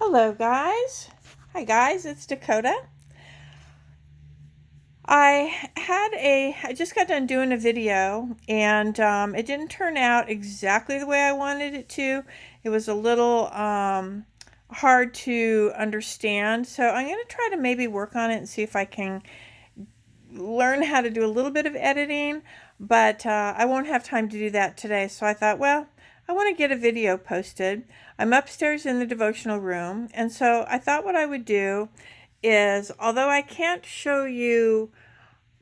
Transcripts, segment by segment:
Hello guys. Hi guys, it's Dakota. I just got done doing a video and it didn't turn out exactly the way I wanted it to. It was a little hard to understand. So I'm going to try to maybe work on it and see if I can learn how to do a little bit of editing, but I won't have time to do that today. So I thought, well, I want to get a video posted. I'm upstairs in the devotional room, and so I thought what I would do is, although I can't show you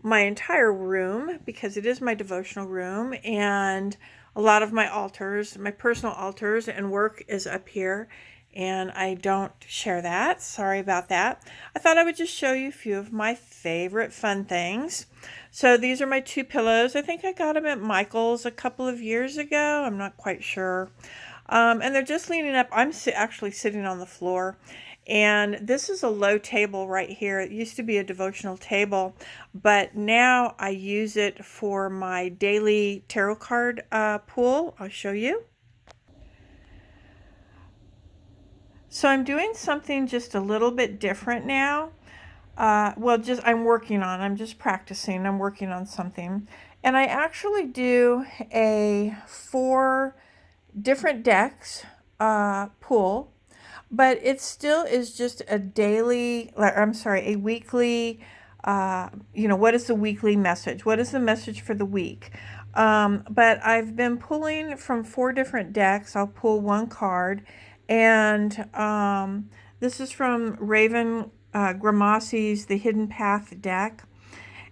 my entire room because it is my devotional room and a lot of my altars, my personal altars and work is up here, and I don't share that. Sorry about that. I thought I would just show you a few of my favorite fun things. So these are my two pillows. I think I got them at Michael's a couple of years ago. I'm not quite sure. And they're just leaning up. I'm actually sitting on the floor. And this is a low table right here. It used to be a devotional table, but now I use it for my daily tarot card pool. I'll show you. So I'm doing something just a little bit different now. I'm just practicing. I'm working on something. And I actually do a 4 different decks pool. But it still is just a a weekly, what is the weekly message? What is the message for the week? But I've been pulling from 4 different decks. I'll pull one card. And this is from Raven Gramassi's The Hidden Path deck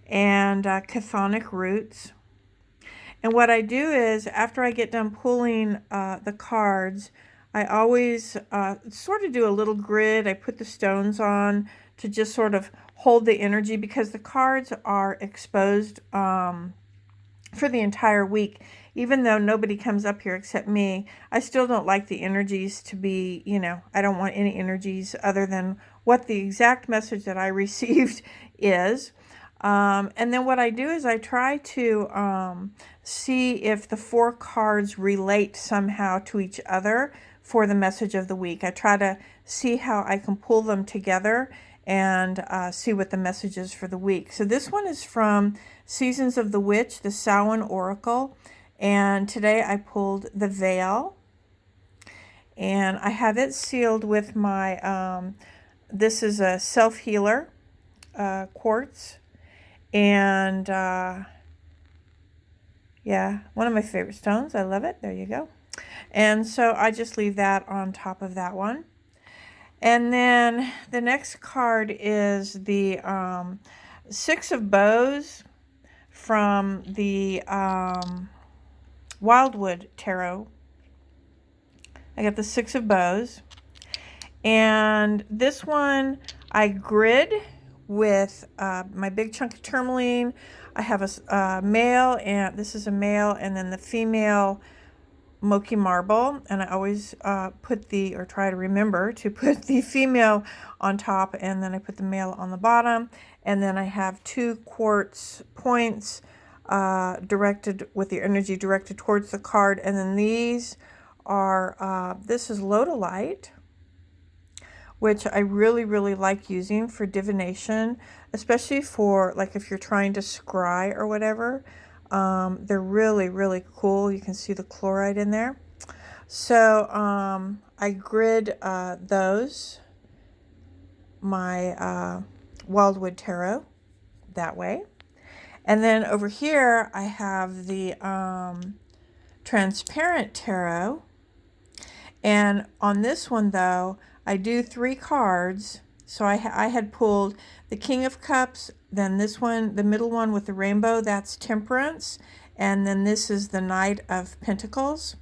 and Chthonic Roots. And what I do is, after I get done pulling the cards, I always sort of do a little grid. I put the stones on to just sort of hold the energy because the cards are exposed for the entire week. Even though nobody comes up here except me, I still don't like the energies to be, I don't want any energies other than what the exact message that I received is. And then what I do is I try to see if the 4 cards relate somehow to each other for the message of the week. I try to see how I can pull them together and see what the message is for the week. So this one is from Seasons of the Witch, the Samhain Oracle. And today I pulled the Veil. And I have it sealed with my, this is a self-healer quartz. And yeah, one of my favorite stones. I love it. There you go. And so I just leave that on top of that one. And then the next card is the 6 of Bows from the Wildwood Tarot. I got the 6 of Bows. And this one I grid with my big chunk of tourmaline. I have a male, and this is a male, and then the female Moki marble, and I always try to remember to put the female on top, and then I put the male on the bottom, and then I have 2 quartz points directed with the energy directed towards the card, and then these are, this is Lodolite, which I really, really like using for divination, especially for, like, if you're trying to scry or whatever. They're really, really cool. You can see the chloride in there. So I grid those, my Wildwood Tarot, that way. And then over here I have the Transparent Tarot. And on this one, though, I do 3 cards. So I had pulled the King of Cups, then this one, the middle one with the rainbow, that's Temperance, and then this is the Knight of Pentacles.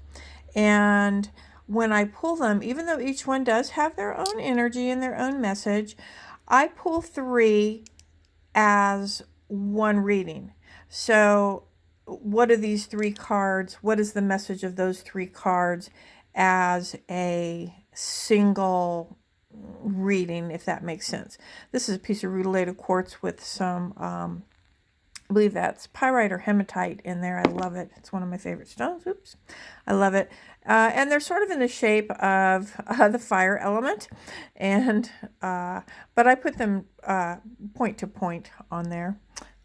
And when I pull them, even though each one does have their own energy and their own message, I pull 3 as one reading. So what are these 3 cards? What is the message of those 3 cards as a single reading, if that makes sense? This is a piece of rutilated quartz with some I believe that's pyrite or hematite in there. I love it. It's one of my favorite stones. Oops. I love it. And they're sort of in the shape of the fire element. And but I put them point to point on there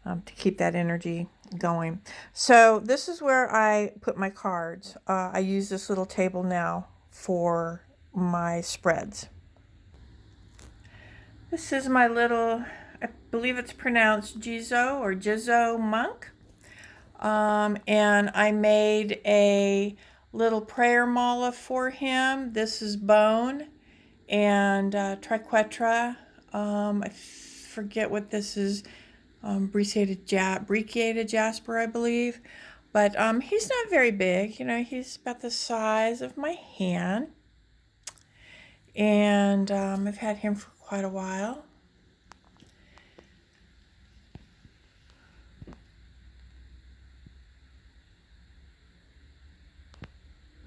to keep that energy going. So this is where I put my cards. I use this little table now for my spreads. This is my little, I believe it's pronounced Jizo or Jizo monk. And I made a little prayer mala for him. This is bone and triquetra. I forget what this is. Brecciated jasper, I believe. But he's not very big. You know, he's about the size of my hand. And I've had him for quite a while.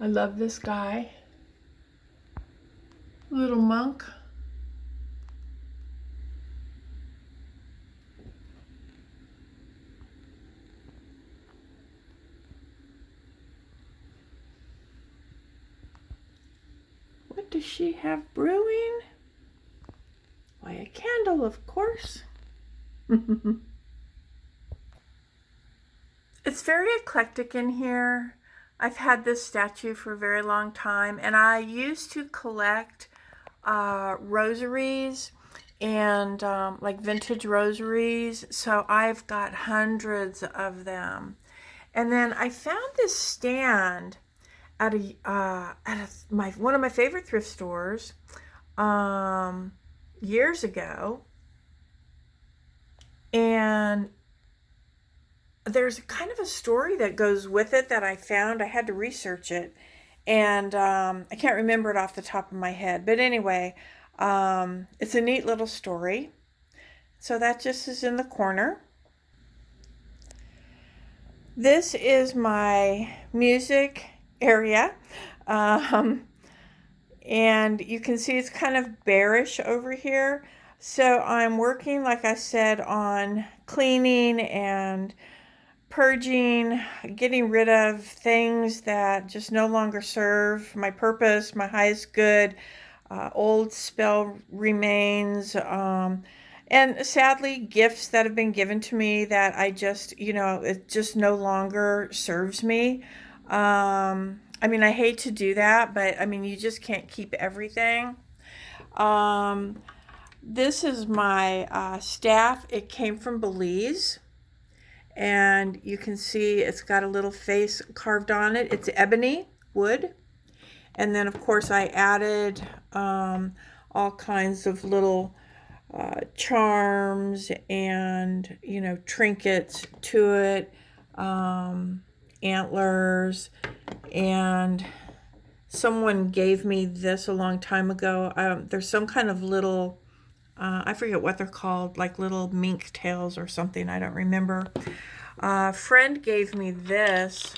I love this guy. Little monk. What does she have brewing? Why, a candle, of course. It's very eclectic in here. I've had this statue for a very long time, and I used to collect rosaries and like vintage rosaries. So I've got hundreds of them. And then I found this stand at one of my favorite thrift stores years ago, and there's kind of a story that goes with it that I found. I had to research it, and I can't remember it off the top of my head. But anyway, it's a neat little story. So that just is in the corner. This is my music area. And you can see it's kind of bearish over here. So I'm working, like I said, on cleaning and purging, getting rid of things that just no longer serve my purpose, my highest good. Old spell remains, and sadly, gifts that have been given to me that I just, it just no longer serves me. I mean, I hate to do that, but I mean, you just can't keep everything. This is my staff. It came from Belize. And you can see it's got a little face carved on it. It's ebony wood. And then, of course, I added all kinds of little charms and, trinkets to it, antlers. And someone gave me this a long time ago. There's some kind of little, I forget what they're called, like little mink tails or something. I don't remember. A friend gave me this.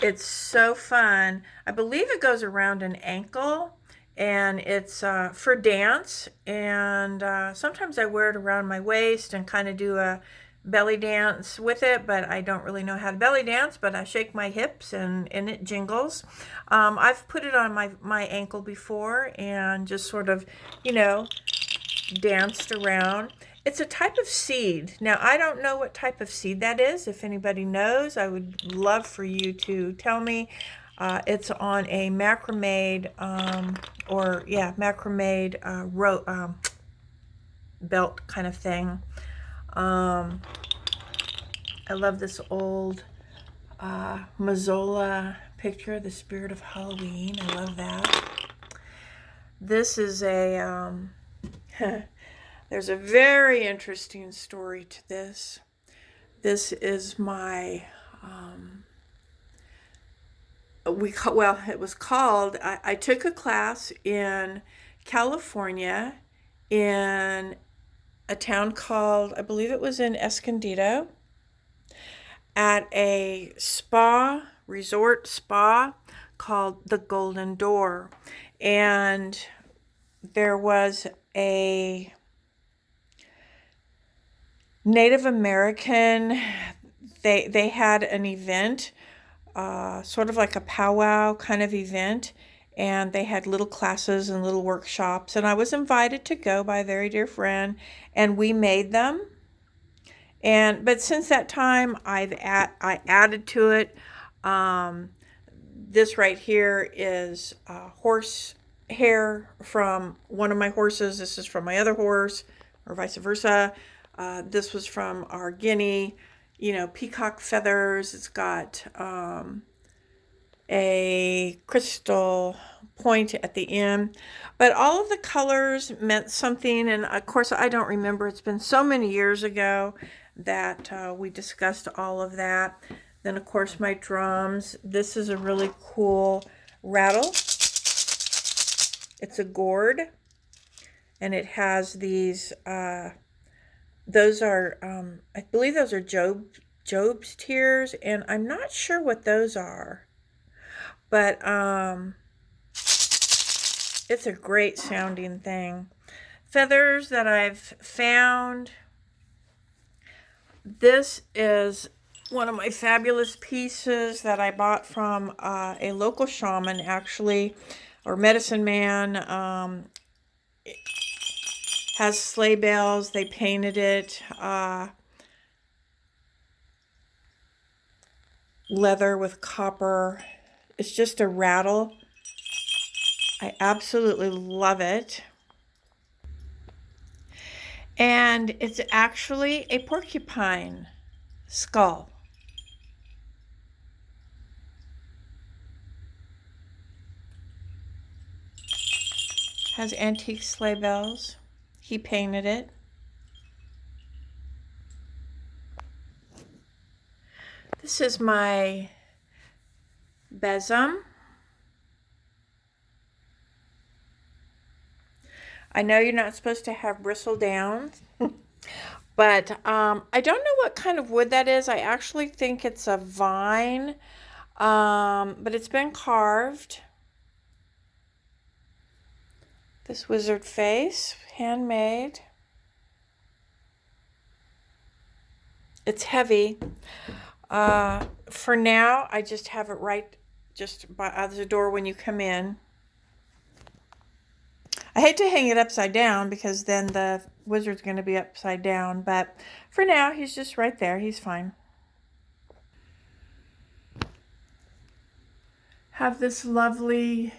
It's so fun. I believe it goes around an ankle, and it's for dance. And sometimes I wear it around my waist and kind of do a belly dance with it, but I don't really know how to belly dance, but I shake my hips and it jingles. I've put it on my ankle before and just sort of, danced around. It's a type of seed. Now, I don't know what type of seed that is. If anybody knows, I would love for you to tell me. It's on a macrame belt kind of thing. I love this old Mazzola picture, the spirit of Halloween. I love that. This is a, there's a very interesting story to this. This is my, it was called, I took a class in California in a town called, I believe it was in Escondido, at a resort spa called the Golden Door. And there was a Native American, they had an event, sort of like a powwow kind of event, and they had little classes and little workshops, and I was invited to go by a very dear friend, and we made them. But since that time, I added to it. Um, this right here is horse hair from one of my horses. This is from my other horse, or vice versa. This was from our guinea. Peacock feathers. It's got a crystal point at the end. But all of the colors meant something, and of course I don't remember. It's been so many years ago that we discussed all of that. Then of course my drums. This is a really cool rattle. It's a gourd, and it has these, those are, I believe those are Job's tears, and I'm not sure what those are. But it's a great sounding thing. Feathers that I've found. This is one of my fabulous pieces that I bought from a local shaman, actually, or medicine man. It has sleigh bells. They painted it leather with copper. It's just a rattle. I absolutely love it. And it's actually a porcupine skull. Has antique sleigh bells. He painted it. This is my besom. I know you're not supposed to have bristle down, but I don't know what kind of wood that is. I actually think it's a vine, but it's been carved. This wizard face, handmade. It's heavy. For now, I just have it right just by the door when you come in. I hate to hang it upside down because then the wizard's going to be upside down, but for now, he's just right there. He's fine. Have this lovely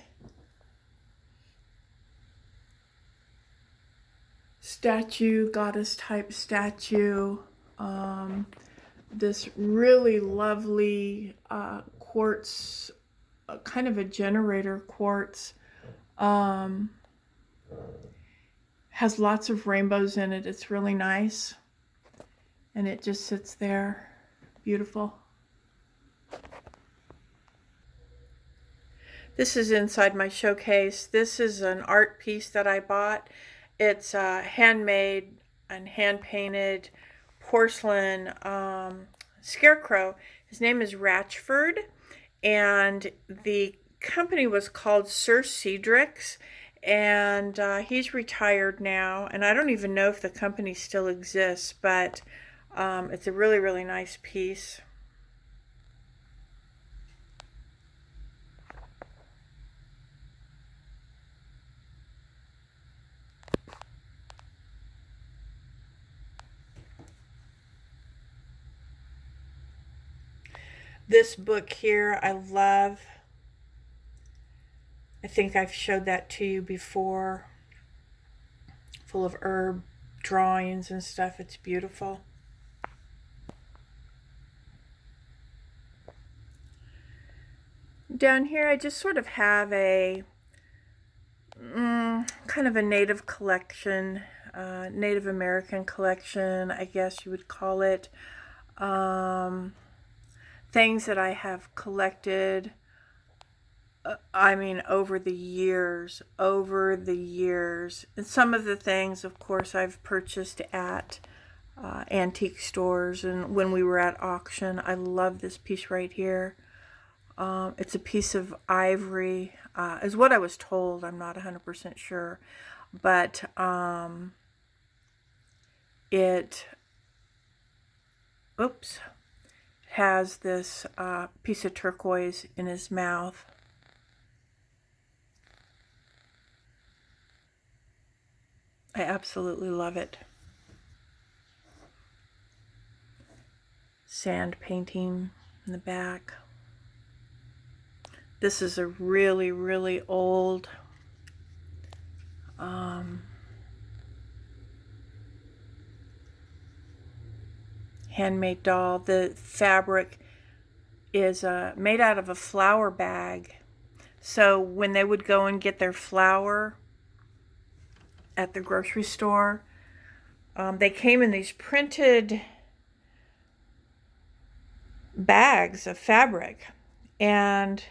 statue, goddess type statue. This really lovely quartz, kind of a generator quartz. Has lots of rainbows in it. It's really nice. And it just sits there. Beautiful. This is inside my showcase. This is an art piece that I bought. It's handmade and hand-painted porcelain scarecrow. His name is Ratchford, and the company was called Sir Cedric's, and he's retired now, and I don't even know if the company still exists, but it's a really, really nice piece. This book here, I love. I think I've showed that to you before. Full of herb drawings and stuff. It's beautiful. Down here, I just sort of have a kind of a native collection, Native American collection, I guess you would call it. Things that I have collected, over the years. And some of the things, of course, I've purchased at antique stores and when we were at auction. I love this piece right here. It's a piece of ivory, is what I was told. I'm not 100% sure. But it oops, has this piece of turquoise in his mouth. I absolutely love it. Sand painting in the back. This is a really, really old handmade doll. The fabric is made out of a flour bag. So when they would go and get their flour at the grocery store, they came in these printed bags of fabric, and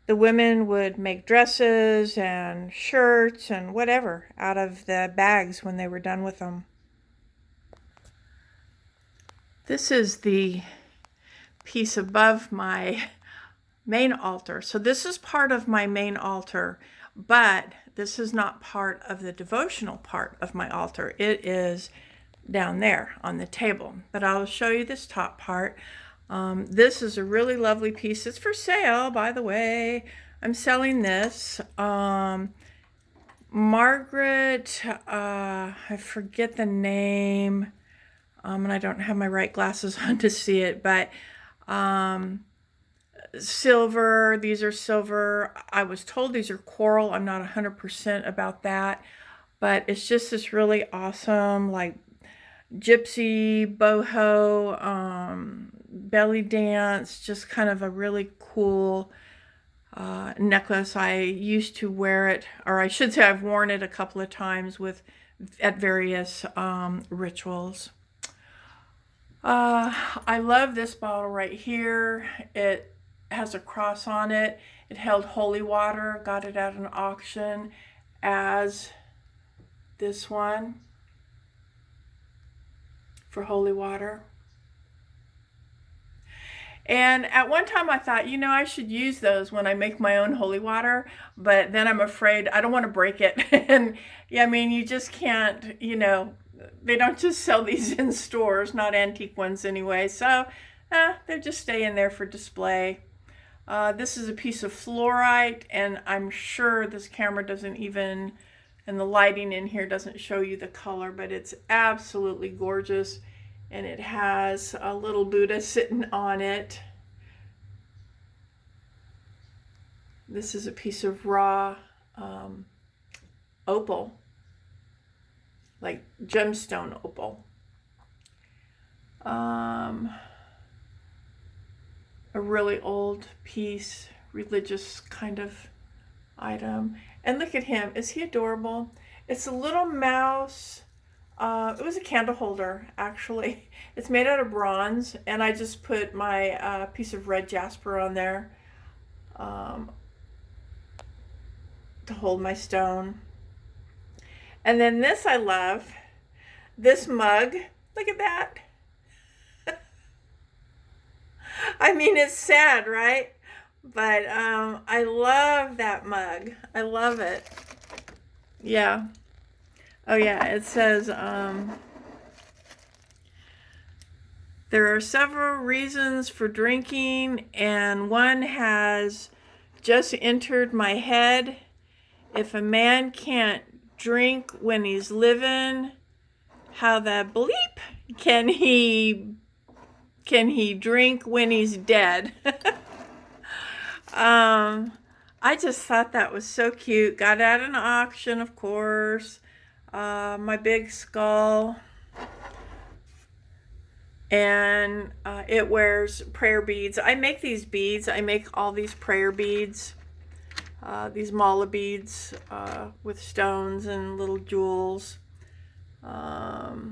the women would make dresses and shirts and whatever out of the bags when they were done with them. This is the piece above my main altar. So this is part of my main altar, but this is not part of the devotional part of my altar. It is down there on the table, but I'll show you this top part. This is a really lovely piece. It's for sale, by the way. I'm selling this. Margaret, I forget the name, and I don't have my right glasses on to see it, but silver. These are silver. I was told these are coral. I'm not 100% about that, but it's just this really awesome, like gypsy, boho, belly dance, just kind of a really cool necklace. I used to wear it, or I should say I've worn it a couple of times at various rituals. I love this bottle right here. It has a cross on it. It held holy water. Got it at an auction as this one for holy water. And at one time I thought, I should use those when I make my own holy water, but then I'm afraid I don't want to break it. And yeah, I mean, you just can't, they don't just sell these in stores, not antique ones anyway. So they're just staying there for display. This is a piece of fluorite, and I'm sure this camera doesn't even, and the lighting in here doesn't show you the color, but it's absolutely gorgeous. And it has a little Buddha sitting on it. This is a piece of raw opal, like gemstone opal. A really old piece, religious kind of item. And look at him. Is he adorable? It's a little mouse. It was a candle holder, actually. It's made out of bronze, and I just put my piece of red jasper on there to hold my stone. And then this I love. This mug. Look at that. I mean, it's sad, right? But I love that mug. I love it. Yeah. Oh yeah, it says, there are several reasons for drinking, and one has just entered my head. If a man can't drink when he's living, how the bleep can he drink when he's dead? I just thought that was so cute. Got it at an auction, of course. My big skull, and it wears prayer beads. I make these beads. I make all these prayer beads, these mala beads with stones and little jewels. My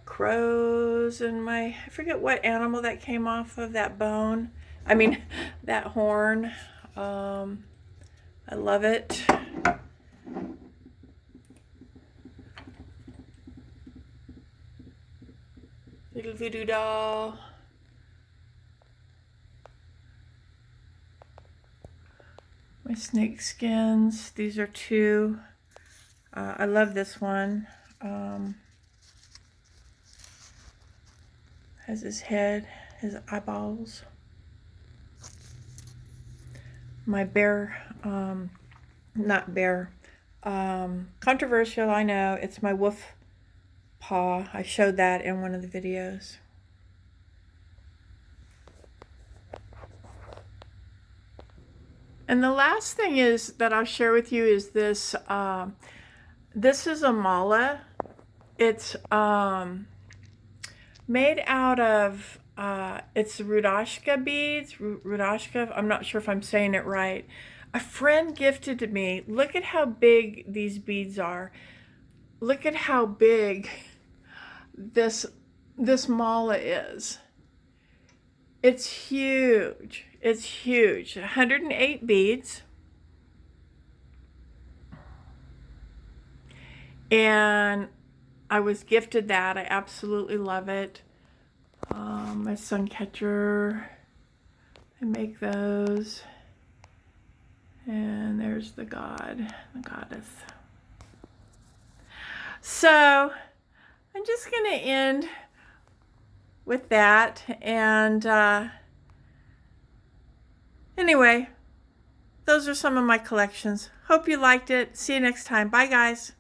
crows and I forget what animal that came off of that bone. I mean, that horn. I love it. Little voodoo doll. My snake skins. These are two. I love this one. Has his head, his eyeballs. My bear, not bear, controversial, I know. It's my wolf paw. I showed that in one of the videos. And the last thing is that I'll share with you is this. This is a mala. It's made out of it's Rudashka beads. Rudashka. I'm not sure if I'm saying it right. A friend gifted to me. Look at how big these beads are. Look at how big this mala is. It's huge. It's huge. 108 beads. And I was gifted that. I absolutely love it. My sun catcher. I make those. And there's the god, the goddess. So I'm just going to end with that. And anyway, those are some of my collections. Hope you liked it. See you next time. Bye, guys.